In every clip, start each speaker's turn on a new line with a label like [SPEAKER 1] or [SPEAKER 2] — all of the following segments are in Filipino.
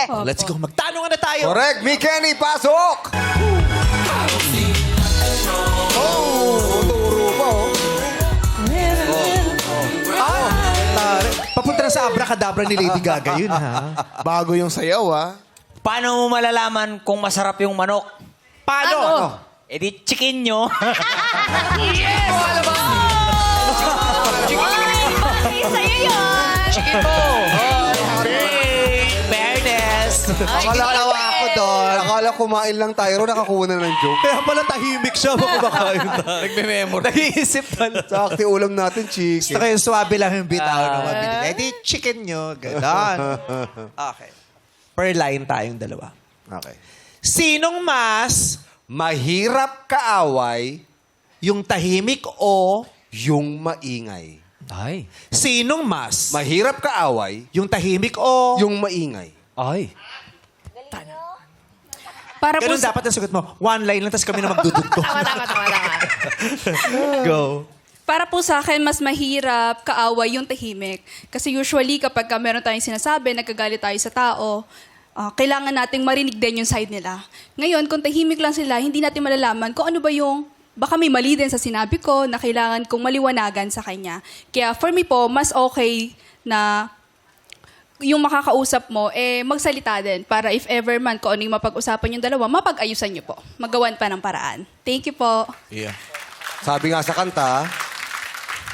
[SPEAKER 1] Correct.
[SPEAKER 2] Let's go. Magtanungan na tayo.
[SPEAKER 3] Correct. Mi Kenny, pasok! Turo pa,
[SPEAKER 2] Tare. Papunta na sa abracadabra ni Lady Gaga yun, ha?
[SPEAKER 3] Bago yung sayaw, ha?
[SPEAKER 1] Paano mo malalaman kung masarap yung manok?
[SPEAKER 2] Paano?
[SPEAKER 1] Eh di chicken nyo.
[SPEAKER 4] Yes! Bakit sa'yo yun?
[SPEAKER 1] Chicken mo. Fairness.
[SPEAKER 3] Akala ako doon. Akala kumain lang tayo, nakakuha na ng joke.
[SPEAKER 2] Kaya pala tahimik siya. Kumakain tayo.
[SPEAKER 1] Nagme-memory.
[SPEAKER 2] Nag-iisip pala.
[SPEAKER 3] Sa akti ulam natin,
[SPEAKER 2] Gusto
[SPEAKER 3] chicken.
[SPEAKER 2] kayo swabe lang yung bitaw na mabili. Eh di chicken nyo. Ganon. Okay. Per line tayong dalawa.
[SPEAKER 3] Okay.
[SPEAKER 2] Sinong mas
[SPEAKER 3] Mahirap kaaway
[SPEAKER 2] yung tahimik o
[SPEAKER 3] yung maingay.
[SPEAKER 1] Ay.
[SPEAKER 2] sinong mas
[SPEAKER 3] Mahirap kaaway
[SPEAKER 2] yung tahimik o
[SPEAKER 3] yung maingay.
[SPEAKER 1] Ay.
[SPEAKER 4] Para po
[SPEAKER 2] ganun dapat ang sagot mo. One line lang, tapos kami na magdudugtong.
[SPEAKER 4] Tama.
[SPEAKER 2] Go.
[SPEAKER 4] Para po sa akin, mas mahirap kaaway yung tahimik. Kasi usually, kapag meron tayong sinasabi, nagkagalit tayo sa tao, kailangan nating marinig din yung side nila. Ngayon, kung tahimik lang sila, hindi natin malalaman kung ano ba yung, baka may mali din sa sinabi ko na kailangan kong maliwanagan sa kanya. Kaya for me po, mas okay na yung makakausap mo, magsalita din para if ever man kung ano yung mapag-usapan yung dalawa, mapag-ayusan niyo po. Magawan pa ng paraan. Thank you po.
[SPEAKER 2] Yeah.
[SPEAKER 3] Sabi nga sa kanta,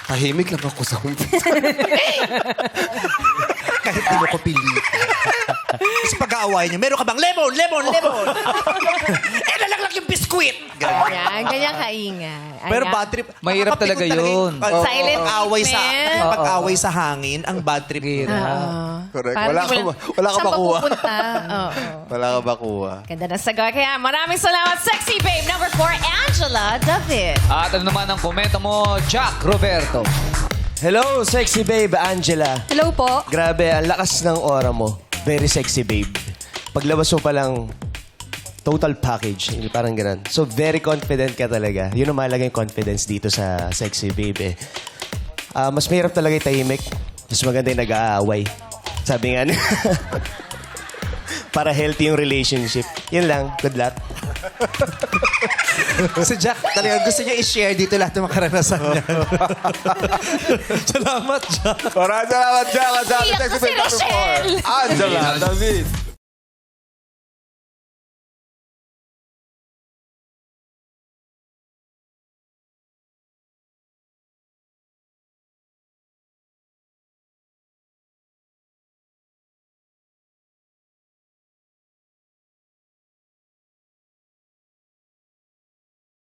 [SPEAKER 3] tahimik lang ako sa
[SPEAKER 2] Kahit di mo ko pilitin. Tapos pag-aaway niya, meron ka bang lemon? Nalaglag yung biskwit. Ganun.
[SPEAKER 5] Yan, ganyan kaingay.
[SPEAKER 2] Pero bad trip.
[SPEAKER 1] Mahirap
[SPEAKER 2] nakakapikon
[SPEAKER 1] talaga yun.
[SPEAKER 5] Silent
[SPEAKER 2] Pag-away sa,
[SPEAKER 5] treatment.
[SPEAKER 2] pag-away sa hangin, ang bad trip.
[SPEAKER 3] Correct.
[SPEAKER 5] Parang
[SPEAKER 3] Wala ka
[SPEAKER 5] di mo- Saan
[SPEAKER 3] makuha.
[SPEAKER 5] pupunta? Oo.
[SPEAKER 3] Wala ka makuha.
[SPEAKER 5] Ganda ng sagot. Kaya maraming salamat, Sexy Babe. Number 4, Angela David.
[SPEAKER 1] At ano naman ang komento mo, Jack Roberto?
[SPEAKER 6] Hello, sexy babe, Angela.
[SPEAKER 4] Hello po.
[SPEAKER 6] Grabe, ang lakas ng aura mo. Very sexy babe. Paglabas mo pa lang, total package. Parang ganun. So, very confident ka talaga. Yun ang mahalaga yung confidence dito sa sexy babe eh. Mas mahirap talaga yung tahimik. Mas maganda yung nag-aaway. Sabi nga niya. Para healthy yung relationship. Yun lang. Good luck.
[SPEAKER 2] Si Jack, talagang gusto niya i-share dito lahat ng mga karanasan niya. Salamat, Jack.
[SPEAKER 3] Maraming salamat, Jack. Ang sabi
[SPEAKER 5] Iyak
[SPEAKER 3] sexy
[SPEAKER 5] ko si
[SPEAKER 3] babe number 4.
[SPEAKER 5] Rochelle.
[SPEAKER 3] Angela David.